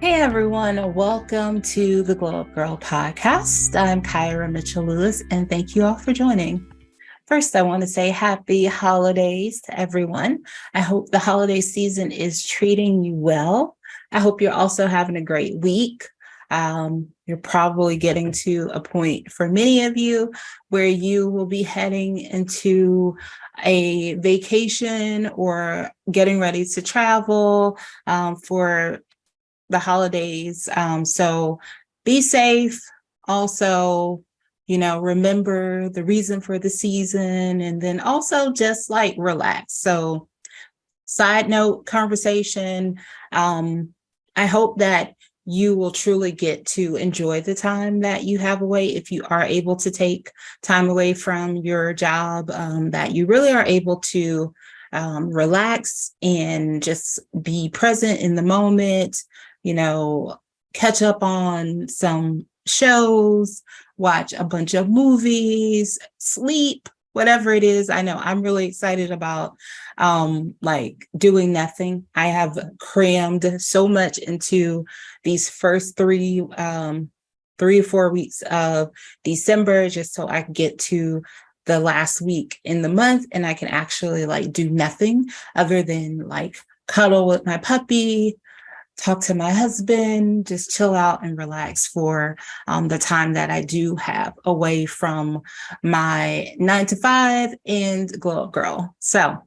Hey everyone, welcome to the Gyrl podcast. I'm Kyra Mitchell Lewis, and thank you all for joining. First, I want to say happy holidays to everyone. I hope the holiday season is treating you well. I hope you're also having a great week. You're probably getting to a point for many of you where you will be heading into a vacation or getting ready to travel for the holidays. So be safe. Also, remember the reason for the season and then also just like relax. So, side note conversation. I hope that you will truly get to enjoy the time that you have away if you are able to take time away from your job, that you really are able to relax and just be present in the moment, you know, catch up on some shows, watch a bunch of movies, sleep, whatever it is. I know I'm really excited about like doing nothing. I have crammed so much into these first 3 or 4 weeks of December just so I can get to the last week in the month and I can actually like do nothing other than like cuddle with my puppy, talk to my husband, just chill out and relax for the time that I do have away from my 9 to 5 and Gyrl. So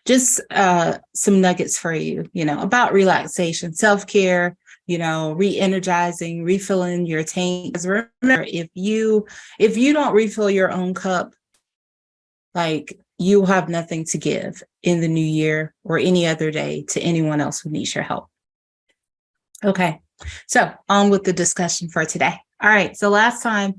just some nuggets for you, about relaxation, self-care, re-energizing, refilling your tank. Because remember, if you don't refill your own cup, like you have nothing to give in the new year or any other day to anyone else who needs your help. Okay, so on with the discussion for today. All right, so last time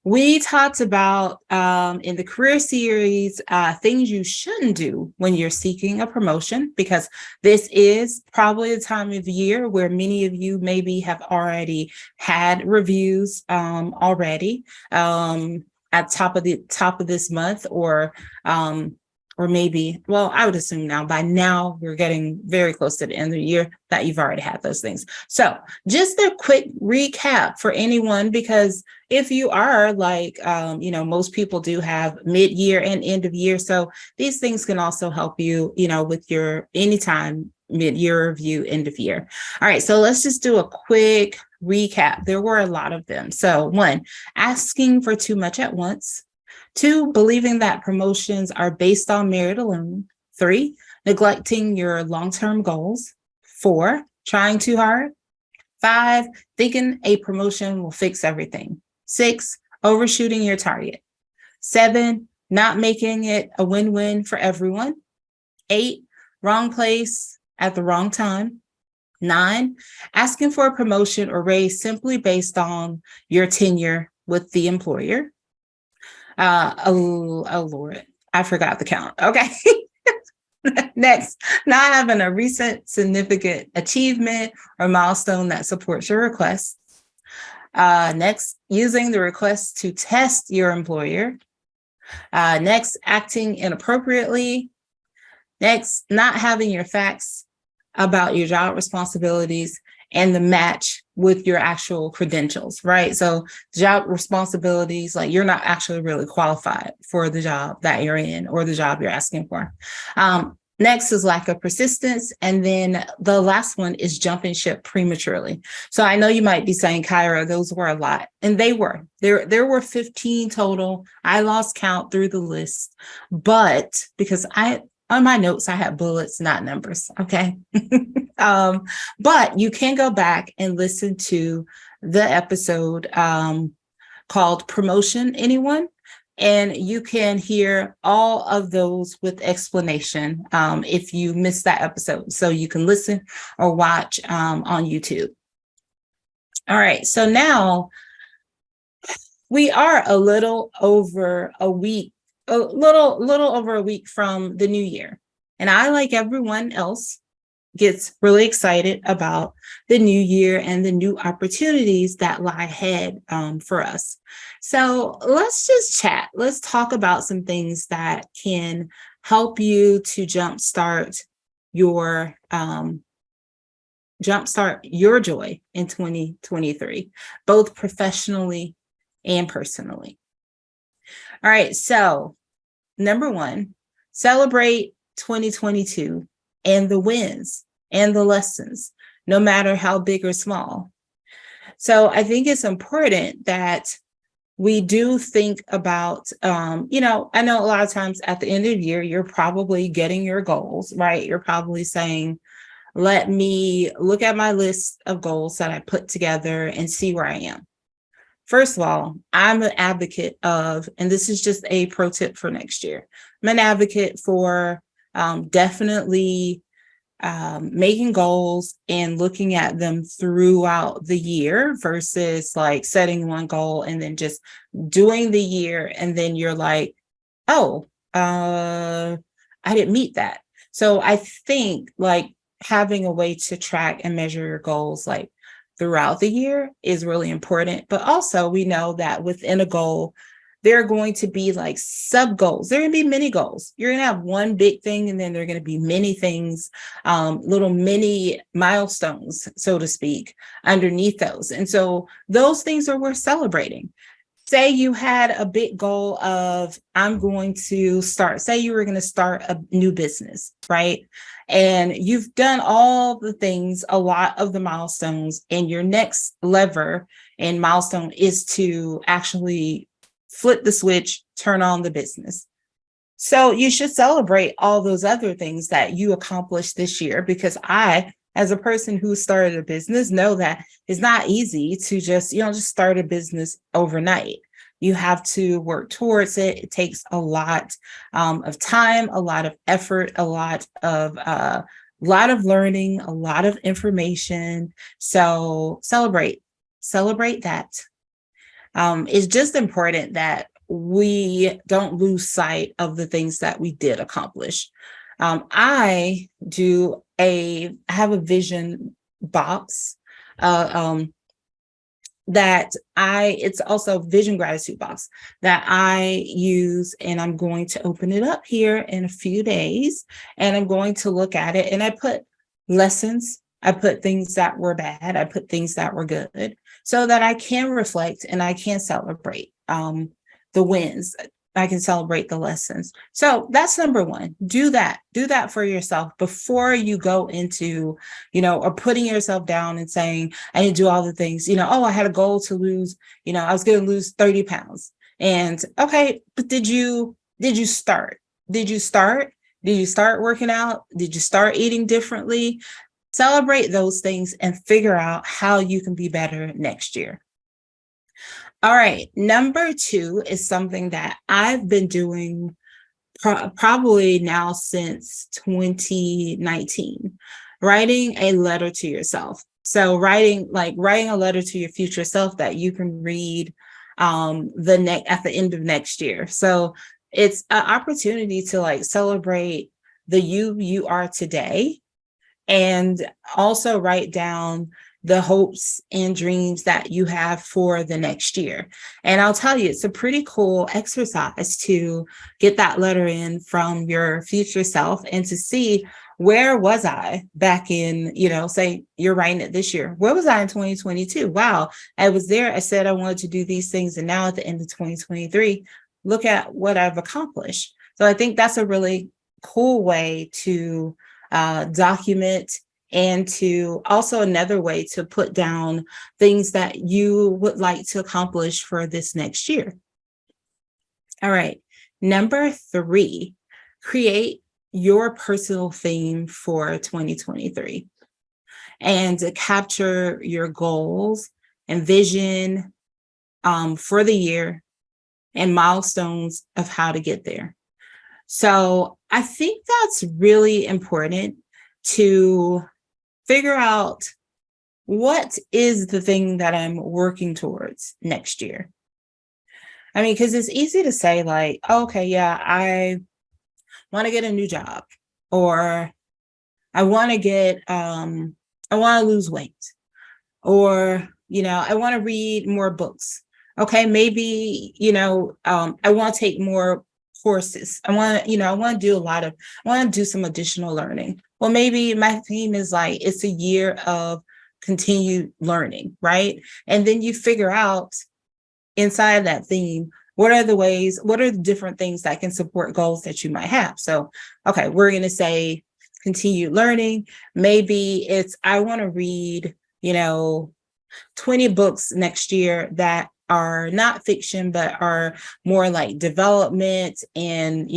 we talked about in the career series things you shouldn't do when you're seeking a promotion, because this is probably the time of year where many of you maybe have already had reviews already at top of this month, or maybe, well, I would assume now, by now, we're getting very close to the end of the year that you've already had those things. So just a quick recap for anyone, because if you are like, most people do have mid-year and end of year. So these things can also help you, with your anytime mid-year review, end of year. All right, so let's just do a quick recap. There were a lot of them. So 1, asking for too much at once. 2, believing that promotions are based on merit alone. 3, neglecting your long-term goals. 4, trying too hard. 5, thinking a promotion will fix everything. 6, overshooting your target. 7, not making it a win-win for everyone. 8, wrong place at the wrong time. 9, asking for a promotion or raise simply based on your tenure with the employer. Oh Lord, I forgot the count. Okay. Next, not having a recent significant achievement or milestone that supports your request. Next, using the request to test your employer. Next, acting inappropriately. Next, not having your facts about your job responsibilities and the match with your actual credentials, right? So job responsibilities, like you're not actually really qualified for the job that you're in or the job you're asking for. Next is lack of persistence. And then the last one is jumping ship prematurely. So I know you might be saying, Kyra, those were a lot. And they were. There were 15 total. I lost count through the list. But because on my notes, I have bullets, not numbers. Okay. But you can go back and listen to the episode called Promotion Anyone, and you can hear all of those with explanation if you missed that episode. So you can listen or watch on YouTube. All right. So now we are a little over a week from the new year. And I, like everyone else, gets really excited about the new year and the new opportunities that lie ahead for us. So let's just chat. Let's talk about some things that can help you to jumpstart your jumpstart your joy in 2023, both professionally and personally. All right. So, number one, celebrate 2022 and the wins and the lessons, no matter how big or small. So, I think it's important that we do think about, I know a lot of times at the end of the year, you're probably getting your goals, right? You're probably saying, let me look at my list of goals that I put together and see where I am. First of all, I'm an advocate of, and this is just a pro tip for next year, I'm an advocate for definitely making goals and looking at them throughout the year versus like setting one goal and then just doing the year. And then you're like, oh, I didn't meet that. So I think like having a way to track and measure your goals like throughout the year is really important. But also we know that within a goal, there are going to be like sub goals. There are going to be many goals. You're going to have one big thing, and then there are going to be many things, little mini milestones, so to speak, underneath those. And so those things are worth celebrating. Say you had a big goal of, I'm going to start, say you were going to start a new business, right? And you've done all the things, a lot of the milestones, and your next lever and milestone is to actually flip the switch, turn on the business. So you should celebrate all those other things that you accomplished this year, because I, as a person who started a business, know that it's not easy to just start a business overnight. You have to work towards it. It takes a lot of time, a lot of effort, a lot of learning, a lot of information. So celebrate that. It's just important that we don't lose sight of the things that we did accomplish. I have a vision box it's also vision gratitude box that I use, and I'm going to open it up here in a few days, and I'm going to look at it, and I put lessons, I put things that were bad, I put things that were good, so that I can reflect and I can celebrate the wins. I can celebrate the lessons. So that's number one. Do that for yourself before you go into, or putting yourself down and saying, I need to do all the things, I had a goal to lose, I was going to lose 30 pounds. And okay, but did you start? Did you start working out? Did you start eating differently? Celebrate those things and figure out how you can be better next year. All right. Number 2 is something that I've been doing probably now since 2019, writing a letter to yourself. So writing a letter to your future self that you can read at the end of next year. So it's an opportunity to celebrate the you are today, and also write down the hopes and dreams that you have for the next year. And I'll tell you, it's a pretty cool exercise to get that letter in from your future self and to see, where was I back in, say you're writing it this year. Where was I in 2022? Wow, I was there. I said I wanted to do these things. And now at the end of 2023, look at what I've accomplished. So I think that's a really cool way to document, and to also another way to put down things that you would like to accomplish for this next year. All right. Number 3, create your personal theme for 2023 and to capture your goals and vision for the year and milestones of how to get there. So I think that's really important to figure out, what is the thing that I'm working towards next year? I mean, because it's easy to say okay, yeah, I want to get a new job, or I want to lose weight, or, I want to read more books. Okay, maybe, I want to take more courses. I want to do some additional learning. well, maybe my theme is like, it's a year of continued learning, right? And then you figure out inside that theme, what are the different things that can support goals that you might have? So, okay, we're going to say continued learning. Maybe it's, I want to read, 20 books next year that are not fiction, but are more like development and,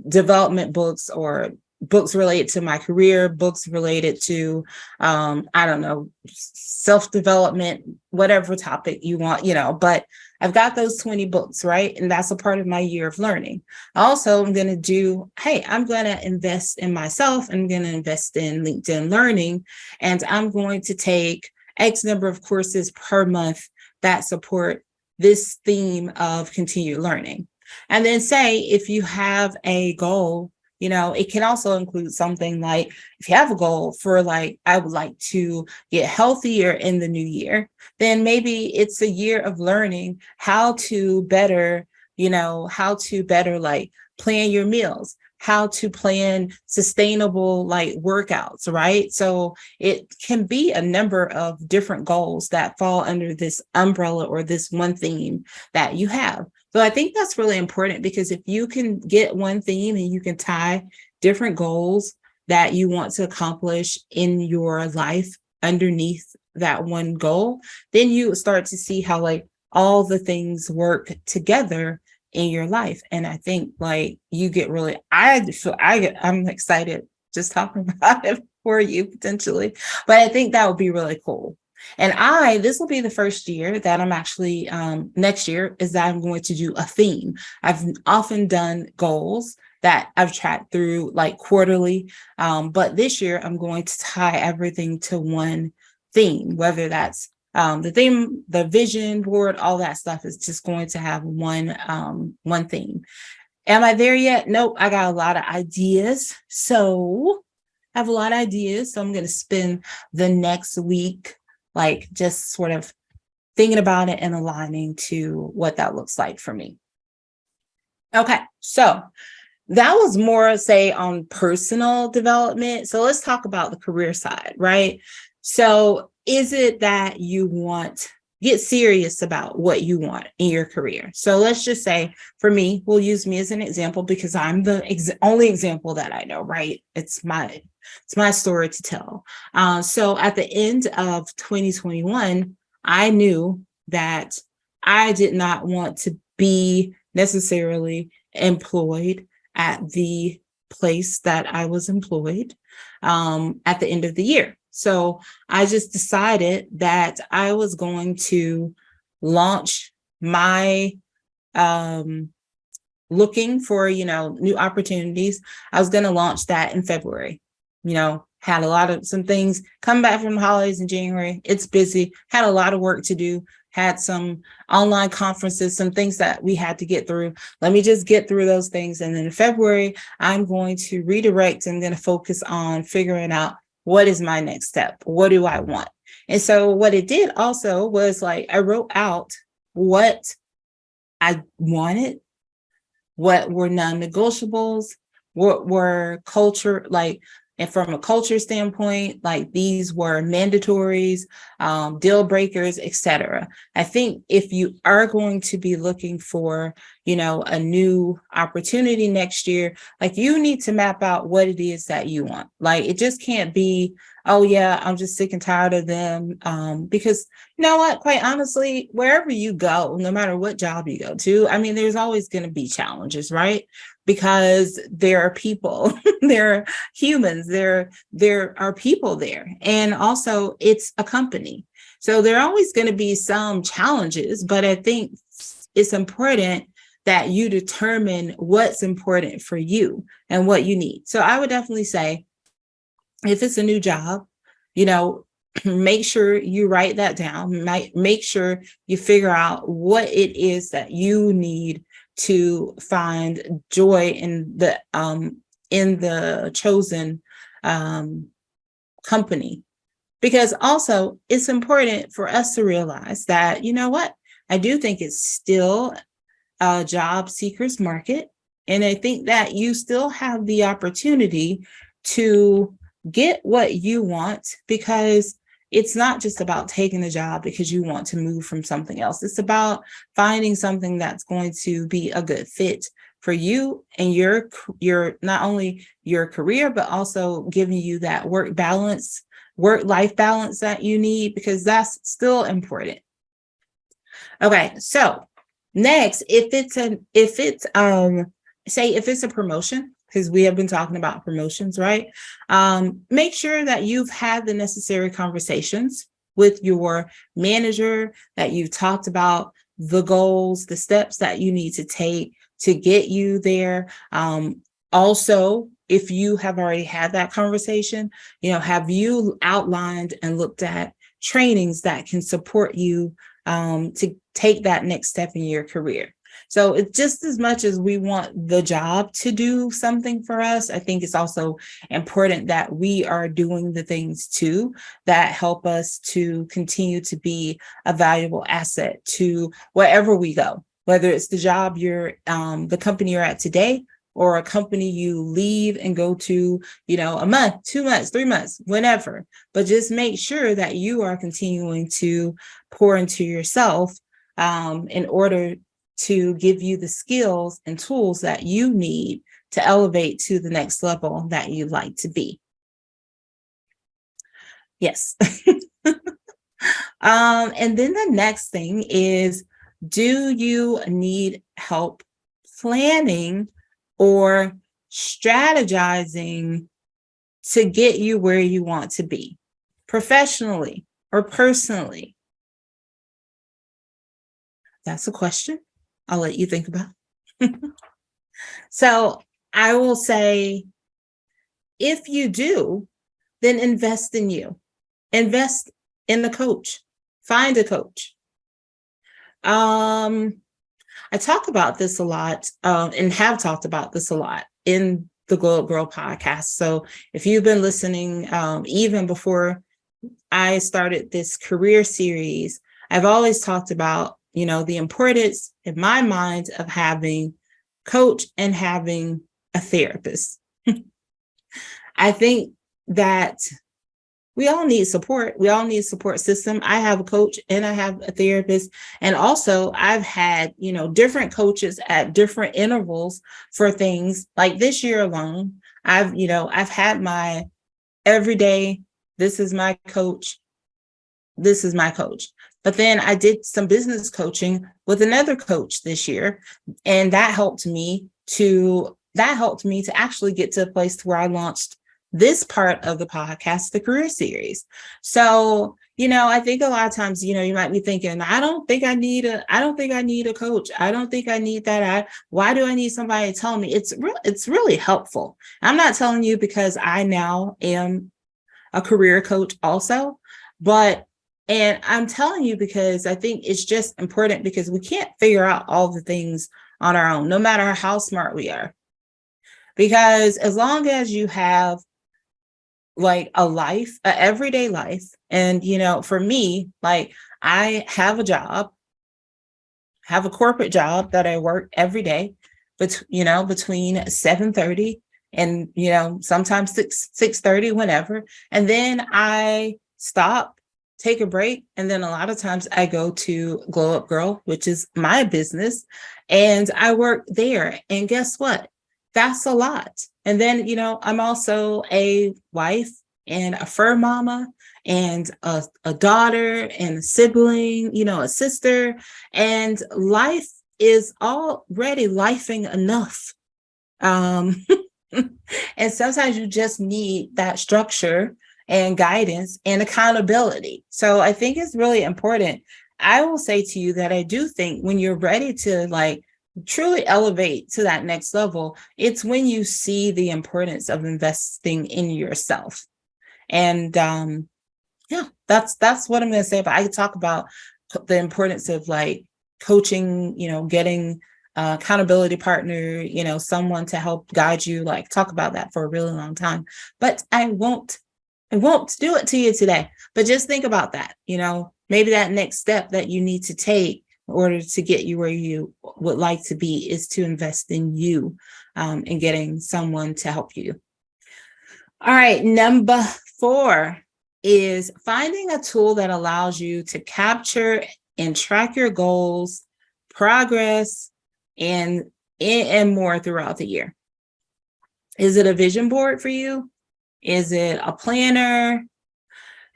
development books, or books related to my career, books related to, I don't know, self-development, whatever topic you want, but I've got those 20 books, right? And that's a part of my year of learning. Also, I'm going to do, hey, I'm going to invest in myself. I'm going to invest in LinkedIn Learning, and I'm going to take X number of courses per month that support this theme of continued learning. And then say, if you have a goal, it can also include something like, if you have a goal for like, I would like to get healthier in the new year, then maybe it's a year of learning how to better like plan your meals, how to plan sustainable like workouts, right? So it can be a number of different goals that fall under this umbrella or this one theme that you have. So I think that's really important, because if you can get one theme and you can tie different goals that you want to accomplish in your life underneath that one goal, then you start to see how like all the things work together in your life. And I think like you get really, I'm excited just talking about it for you potentially, but I think that would be really cool. And this will be the first year that I'm actually, next year is that I'm going to do a theme. I've often done goals that I've tracked through like quarterly. But this year I'm going to tie everything to one theme, whether that's the theme, the vision board, all that stuff is just going to have one theme. Am I there yet? Nope. I got a lot of ideas. So I have a lot of ideas. So I'm going to spend the next week like just sort of thinking about it and aligning to what that looks like for me. Okay, so that was more, say, on personal development. So let's talk about the career side, right? So is it that you get serious about what you want in your career? So let's just say, for me, we'll use me as an example because I'm the only example that I know, right? It's my story to tell. So at the end of 2021, I knew that I did not want to be necessarily employed at the place that I was employed at the end of the year. So I just decided that I was going to launch my looking for, new opportunities. I was going to launch that in February. Had some things come back from the holidays in January. It's busy, had a lot of work to do, had some online conferences, some things that we had to get through. Let me just get through those things. And then in February, I'm going to redirect. I'm going to focus on figuring out what is my next step? What do I want? And so what it did also was like, I wrote out what I wanted, what were non-negotiables, what were culture, like, and from a culture standpoint, like these were mandatories, deal breakers, etc. I think if you are going to be looking for, a new opportunity next year, like you need to map out what it is that you want. Like it just can't be, oh yeah, I'm just sick and tired of them. Because you know what, quite honestly, wherever you go, no matter what job you go to, I mean, there's always going to be challenges, right? Because there are people, there are humans, there are people there. And also it's a company. So there are always going to be some challenges, but I think it's important that you determine what's important for you and what you need. So I would definitely say, if it's a new job, make sure you write that down. Make sure you figure out what it is that you need to find joy in the chosen company. Because also it's important for us to realize that, I do think it's still a job seekers market. And I think that you still have the opportunity to get what you want, because it's not just about taking a job because you want to move from something else. It's about finding something that's going to be a good fit for you and your not only your career, but also giving you that work-life balance that you need, because that's still important. Okay, so next, if it's a promotion, because we have been talking about promotions, right? Make sure that you've had the necessary conversations with your manager, that you've talked about the goals, the steps that you need to take to get you there. Also, if you have already had that conversation, have you outlined and looked at trainings that can support you to take that next step in your career? So it's just as much as we want the job to do something for us, I think it's also important that we are doing the things too that help us to continue to be a valuable asset to wherever we go, whether it's the job the company you're at today, or a company you leave and go to, a month, 2 months, 3 months, whenever. But just make sure that you are continuing to pour into yourself in order to give you the skills and tools that you need to elevate to the next level that you'd like to be. Yes. And then the next thing is, do you need help planning or strategizing to get you where you want to be, professionally or personally? That's a question I'll let you think about. So I will say, if you do, then invest in you. Invest in a coach. Find a coach. I talk about this a lot and have talked about this a lot in the Gyrl podcast. So if you've been listening, even before I started this career series, I've always talked about, the importance in my mind of having a coach and having a therapist. I think that we all need support. We all need a support system. I have a coach and I have a therapist. And also I've had, different coaches at different intervals for things. Like this year alone, I've had my everyday, this is my coach. This is my coach. But then I did some business coaching with another coach this year. And that helped me to actually get to a place where I launched this part of the podcast, the career series. So, I think a lot of times, you might be thinking, I don't think I need a coach. I don't think I need that. Why do I need somebody to tell me? It's really helpful. I'm not telling you because I now am a career coach also, and I'm telling you because I think it's just important, because we can't figure out all the things on our own, no matter how smart we are. Because as long as you have like a everyday life, and for me, like I have a corporate job that I work every day, but between 7:30 and sometimes 6:30, whenever, and then I stop, take a break, and then a lot of times I go to Glow Up Gyrl, which is my business, and I work there. And guess what? That's a lot. And then, I'm also a wife and a fur mama and a daughter and a sibling, a sister, and life is already lifing enough. And sometimes you just need that structure and guidance and accountability. So I think it's really important. I will say to you that I do think when you're ready to truly elevate to that next level, it's when you see the importance of investing in yourself. And that's what I'm going to say. But I could talk about the importance of coaching, getting accountability partner, someone to help guide you, talk about that for a really long time. But I won't do it to you today. But just think about that, maybe that next step that you need to take in order to get you where you would like to be is to invest in you and getting someone to help you. All right, number 4 is finding a tool that allows you to capture and track your goals, progress, and more throughout the year. Is it a vision board for you? Is it a planner?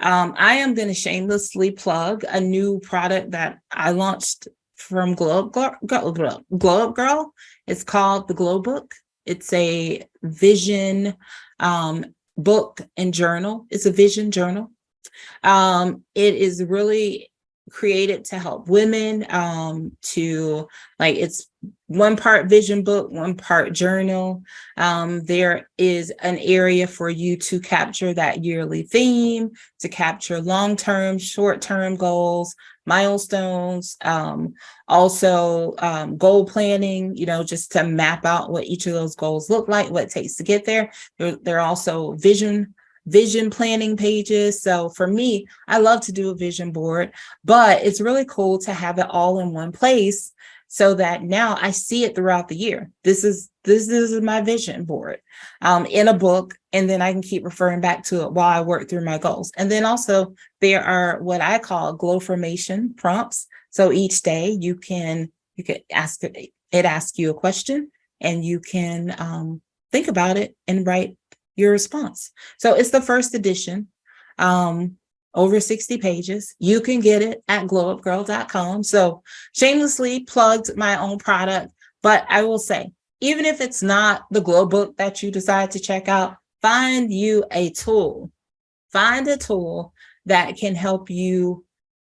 I am going to shamelessly plug a new product that I launched from Globe Gyrl. It's called the Glow Book. It's a vision book and journal. It's a vision journal. It is really created to help women to it's one part vision book, one part journal. There is an area for you to capture that yearly theme, to capture long-term, short-term goals, milestones, also goal planning, just to map out what each of those goals look like, what it takes to get there. There are also vision planning pages. So for me, I love to do a vision board, but it's really cool to have it all in one place so that now I see it throughout the year. This is my vision board in a book, and then I can keep referring back to it while I work through my goals. And then also there are what I call glow formation prompts. So each day you can ask you a question, and you can think about it and write your response. So it's the first edition, over 60 pages. You can get it at glowupgirl.com. So shamelessly plugged my own product, but I will say, even if it's not the Glow Book that you decide to check out, find you a tool. Find a tool that can help you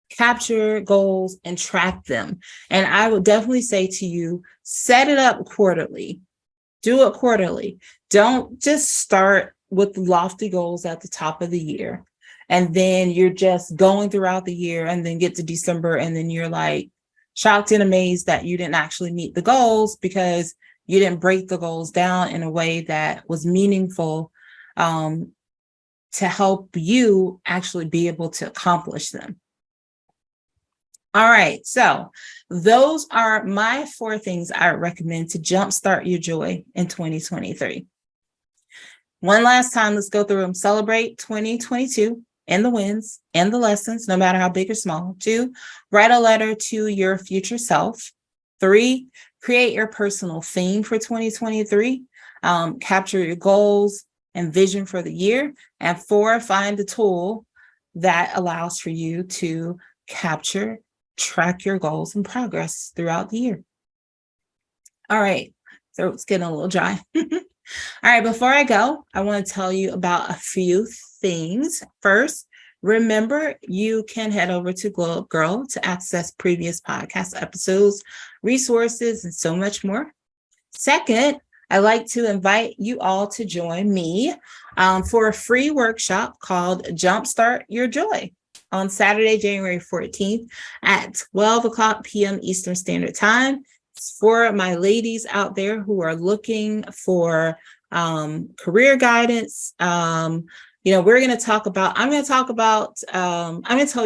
capture goals and track them. And I would definitely say to you, set it up quarterly. Do it quarterly. Don't just start with lofty goals at the top of the year, and then you're just going throughout the year, and then get to December, and then you're like shocked and amazed that you didn't actually meet the goals because you didn't break the goals down in a way that was meaningful to help you actually be able to accomplish them. All right, so those are my 4 things I recommend to jumpstart your joy in 2023. One last time, let's go through them. Celebrate 2022 and the wins and the lessons, no matter how big or small. 2, write a letter to your future self. 3, create your personal theme for 2023. Capture your goals and vision for the year. And 4, find a tool that allows for you to track your goals and progress throughout the year. All right, throat's getting a little dry. All right, before I go, I want to tell you about a few things. First, remember you can head over to Glow Up Gyrl to access previous podcast episodes, resources, and so much more. Second, I'd like to invite you all to join me for a free workshop called Jumpstart Your Joy on Saturday, January 14th at 12 p.m. Eastern Standard Time. It's for my ladies out there who are looking for career guidance. I'm going to tell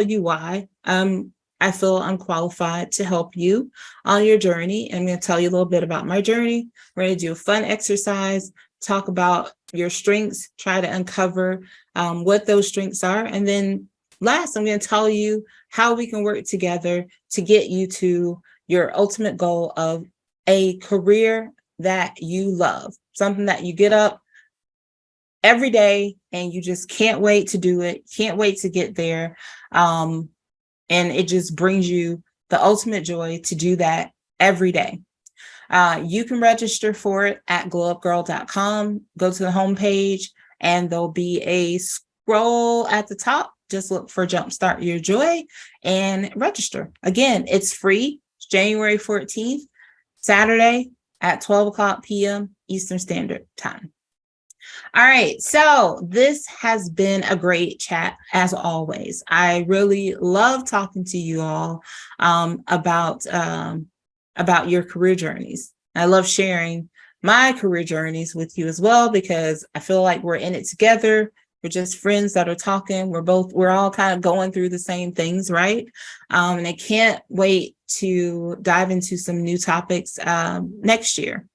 you why I feel I'm qualified to help you on your journey. I'm going to tell you a little bit about my journey. We're going to do a fun exercise, talk about your strengths, try to uncover what those strengths are. And then last, I'm going to tell you how we can work together to get you to your ultimate goal of a career that you love, something that you get up every day and you just can't wait to do it, can't wait to get there. And it just brings you the ultimate joy to do that every day. You can register for it at glowupgirl.com. Go to the homepage and there'll be a scroll at the top. Just look for Jumpstart Your Joy and register. Again, it's free. It's January 14th, Saturday at 12 p.m. Eastern Standard Time. All right, so this has been a great chat as always. I really love talking to you all about your career journeys. I love sharing my career journeys with you as well, because I feel like we're in it together. We're just friends that are talking. We're all kind of going through the same things, right? And I can't wait to dive into some new topics next year.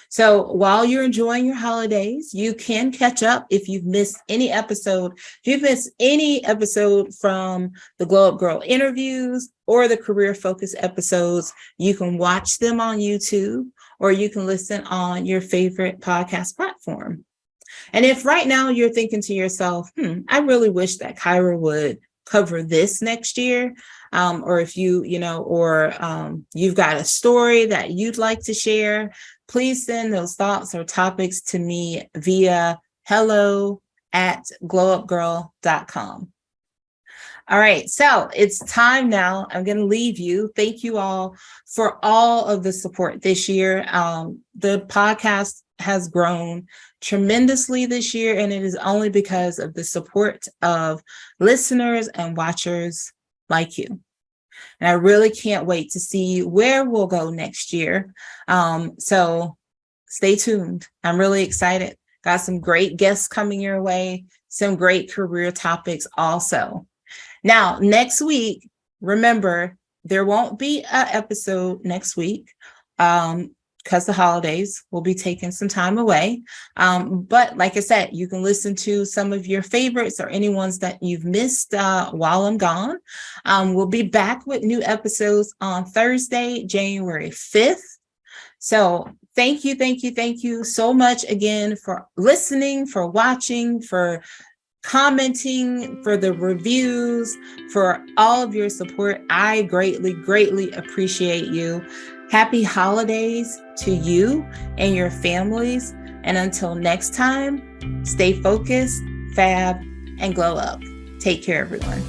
So while you're enjoying your holidays, you can catch up if you've missed any episode. If you've missed any episode from the Glow Up Girl interviews or the career focus episodes, you can watch them on YouTube or you can listen on your favorite podcast platform. And if right now you're thinking to yourself, I really wish that Kyra would cover this next year, or if you've got a story that you'd like to share, please send those thoughts or topics to me via hello@glowupgirl.com. All right, so it's time now. I'm going to leave you. Thank you all for all of the support this year. The podcast has grown tremendously this year, and it is only because of the support of listeners and watchers like you. And I really can't wait to see where we'll go next year. So stay tuned. I'm really excited. Got some great guests coming your way, some great career topics also. Now, next week, remember, there won't be an episode next week because the holidays will be taking some time away. But like I said, you can listen to some of your favorites or any ones that you've missed while I'm gone. We'll be back with new episodes on Thursday, January 5th. So thank you so much again for listening, for watching, for commenting, for the reviews, for all of your support. I greatly appreciate you. Happy holidays to you and your families. And until next time, stay focused, fab, and glow up. Take care, everyone.